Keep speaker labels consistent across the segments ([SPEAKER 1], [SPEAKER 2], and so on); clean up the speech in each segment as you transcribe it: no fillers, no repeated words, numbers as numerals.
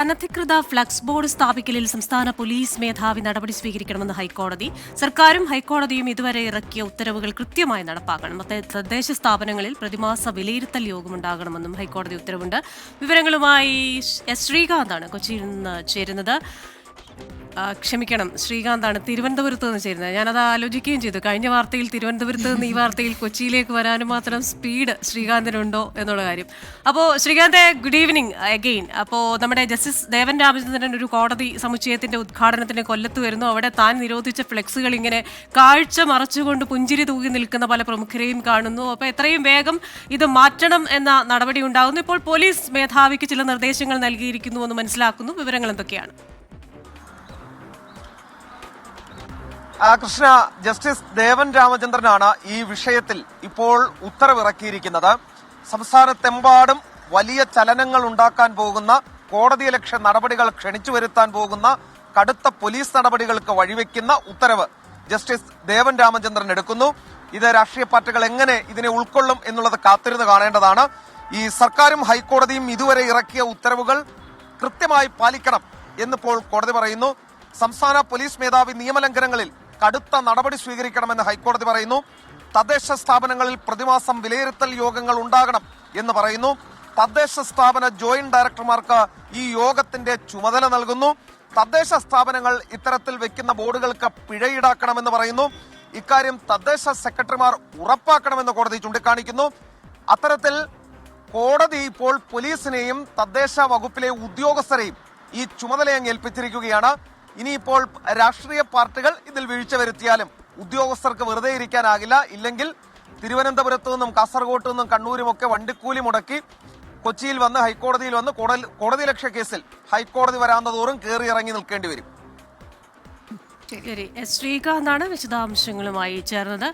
[SPEAKER 1] അനധികൃത flex board സ്ഥാപിക്കലിൽ സംസ്ഥാന police മേധാവി നടപടി സ്വീകരിക്കണമെന്ന് ഹൈക്കോടതി. സർക്കാരും ഹൈക്കോടതിയും ഇതുവരെ ഇറക്കിയ ഉത്തരവുകൾ കൃത്യമായി നടപ്പാക്കണം. തദ്ദേശ സ്ഥാപനങ്ങളിൽ പ്രതിമാസ വിലയിരുത്തൽ യോഗമുണ്ടാകണമെന്നും ഹൈക്കോടതി ഉത്തരവുണ്ട്. വിവരങ്ങളുമായി എസ് ശ്രീകാന്താണ് കൊച്ചിയിൽ നിന്ന് ചേരുന്നത്. ക്ഷമിക്കണം, ശ്രീകാന്താണ് തിരുവനന്തപുരത്ത് നിന്ന് ചേരുന്നത്. ഞാനത് ആലോചിക്കുകയും ചെയ്തു. കഴിഞ്ഞ വാർത്തയിൽ തിരുവനന്തപുരത്ത് നിന്ന് ഈ വാർത്തയിൽ കൊച്ചിയിലേക്ക് വരാനും മാത്രം സ്പീഡ് ശ്രീകാന്തിനുണ്ടോ എന്നുള്ള കാര്യം. അപ്പോൾ ശ്രീകാന്ത്, ഗുഡ് ഈവനിങ് അഗെയിൻ. അപ്പോൾ നമ്മുടെ ജസ്റ്റിസ് ദേവൻ രാമചന്ദ്രൻ ഒരു കോടതി സമുച്ചയത്തിന്റെ ഉദ്ഘാടനത്തിന് കൊല്ലത്ത് വരുന്നു. അവിടെ താൻ നിരോധിച്ച ഫ്ലെക്സുകൾ ഇങ്ങനെ കാഴ്ച മറച്ചുകൊണ്ട് പുഞ്ചിരി തൂകി നിൽക്കുന്ന പല പ്രമുഖരെയും കാണുന്നു. അപ്പോൾ എത്രയും വേഗം ഇത് മാറ്റണം എന്ന നടപടി ഉണ്ടാകുന്നു. ഇപ്പോൾ പോലീസ് മേധാവിക്ക് ചില നിർദ്ദേശങ്ങൾ നൽകിയിരിക്കുന്നുവെന്ന് മനസ്സിലാക്കുന്നു. വിവരങ്ങൾ എന്തൊക്കെയാണ്?
[SPEAKER 2] കൃഷ്ണ, ജസ്റ്റിസ് ദേവൻ രാമചന്ദ്രനാണ് ഈ വിഷയത്തിൽ ഇപ്പോൾ ഉത്തരവിറക്കിയിരിക്കുന്നത്. സംസ്ഥാനത്തെമ്പാടും വലിയ ചലനങ്ങൾ ഉണ്ടാക്കാൻ പോകുന്ന കോടതിയലക്ഷ്യ നടപടികൾ ക്ഷണിച്ചു വരുത്താൻ പോകുന്ന കടുത്ത പോലീസ് നടപടികൾക്ക് വഴിവെക്കുന്ന ഉത്തരവ് ജസ്റ്റിസ് ദേവൻ രാമചന്ദ്രൻ എടുക്കുന്നു. ഇത് രാഷ്ട്രീയ പാർട്ടികൾ എങ്ങനെ ഇതിനെ ഉൾക്കൊള്ളും എന്നുള്ളത് കാത്തിരുന്ന് കാണേണ്ടതാണ്. ഈ സർക്കാരും ഹൈക്കോടതിയും ഇതുവരെ ഇറക്കിയ ഉത്തരവുകൾ കൃത്യമായി പാലിക്കണം എന്നിപ്പോൾ കോടതി പറയുന്നു. സംസ്ഥാന പോലീസ് മേധാവി നിയമലംഘനങ്ങളിൽ കടുത്ത നടപടി സ്വീകരിക്കണമെന്ന് ഹൈക്കോടതി പറയുന്നു. തദ്ദേശ സ്ഥാപനങ്ങളിൽ പ്രതിമാസം വിലയിരുത്തൽ യോഗങ്ങൾ ഉണ്ടാകണം എന്ന് പറയുന്നു. തദ്ദേശ സ്ഥാപന ജോയിന്റ് ഡയറക്ടർമാർക്ക് ഈ യോഗത്തിന്റെ ചുമതല നൽകുന്നു. തദ്ദേശ സ്ഥാപനങ്ങൾ ഇത്തരത്തിൽ വെക്കുന്ന ബോർഡുകൾക്ക് പിഴ ഈടാക്കണമെന്ന് പറയുന്നു. ഇക്കാര്യം തദ്ദേശ സെക്രട്ടറിമാർ ഉറപ്പാക്കണമെന്ന് കോടതി ചൂണ്ടിക്കാണിക്കുന്നു. അത്തരത്തിൽ കോടതി ഇപ്പോൾ പോലീസിനെയും തദ്ദേശ വകുപ്പിലെ ഉദ്യോഗസ്ഥരെയും ഈ ചുമതലയങ്ങ് ഏൽപ്പിച്ചിരിക്കുകയാണ്. ഇനിയിപ്പോൾ രാഷ്ട്രീയ പാർട്ടികൾ ഇതിൽ വീഴ്ച വരുത്തിയാലും ഉദ്യോഗസ്ഥർക്ക് വെറുതെ ഇരിക്കാനാകില്ല. ഇല്ലെങ്കിൽ തിരുവനന്തപുരത്തു നിന്നും കാസർഗോഡ് നിന്നും കണ്ണൂരും ഒക്കെ വണ്ടിക്കൂലി മുടക്കി കൊച്ചിയിൽ വന്ന് ഹൈക്കോടതിയിൽ വന്ന് കോടതിയലക്ഷ്യ കേസിൽ ഹൈക്കോടതി വരാവുന്ന തോറും കയറി ഇറങ്ങി നിൽക്കേണ്ടി വരും.
[SPEAKER 1] ശരി, എസ് ശ്രീകാന്താണ് വിശദാംശങ്ങളുമായി ചേർന്നത്.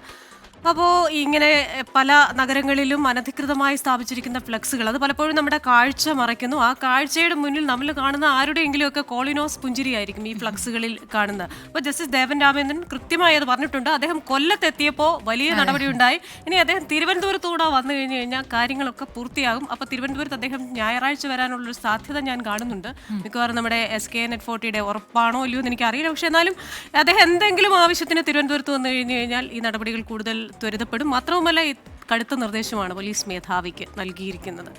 [SPEAKER 1] അപ്പോൾ ഇങ്ങനെ പല നഗരങ്ങളിലും അനധികൃതമായി സ്ഥാപിച്ചിരിക്കുന്ന ഫ്ലെക്സുകൾ അത് പലപ്പോഴും നമ്മുടെ കാഴ്ച മറയ്ക്കുന്നു. ആ കാഴ്ചയുടെ മുന്നിൽ നമ്മൾ കാണുന്ന ആരുടെയെങ്കിലുമൊക്കെ കോളിനോസ് പുഞ്ചിരിയായിരിക്കും ഈ ഫ്ലെക്സുകളിൽ കാണുന്നത്. അപ്പോൾ ജസ്റ്റിസ് ദേവൻ രാമചന്ദ്രൻ കൃത്യമായി അത് പറഞ്ഞിട്ടുണ്ട്. അദ്ദേഹം കൊല്ലത്തെത്തിയപ്പോൾ വലിയ നടപടി ഉണ്ടായി. ഇനി അദ്ദേഹം തിരുവനന്തപുരത്തൂടെ വന്നു കഴിഞ്ഞു കഴിഞ്ഞാൽ കാര്യങ്ങളൊക്കെ പൂർത്തിയാകും. അപ്പോൾ തിരുവനന്തപുരത്ത് അദ്ദേഹം ഞായറാഴ്ച വരാനുള്ളൊരു സാധ്യത ഞാൻ കാണുന്നുണ്ട്. മിക്കവാറും നമ്മുടെ SKNet40 ഉറപ്പാണോ ഇല്ലയോ എന്ന് എനിക്കറിയില്ല. പക്ഷെ എന്നാലും അദ്ദേഹം എന്തെങ്കിലും ആവശ്യത്തിന് തിരുവനന്തപുരത്ത് വന്നു കഴിഞ്ഞു കഴിഞ്ഞാൽ ഈ നടപടികൾ കൂടുതൽ ത്വരിതപ്പെടും. മാത്രവുമല്ല, കടുത്ത നിർദ്ദേശമാണ് പോലീസ് മേധാവിക്ക് നൽകിയിരിക്കുന്നത്.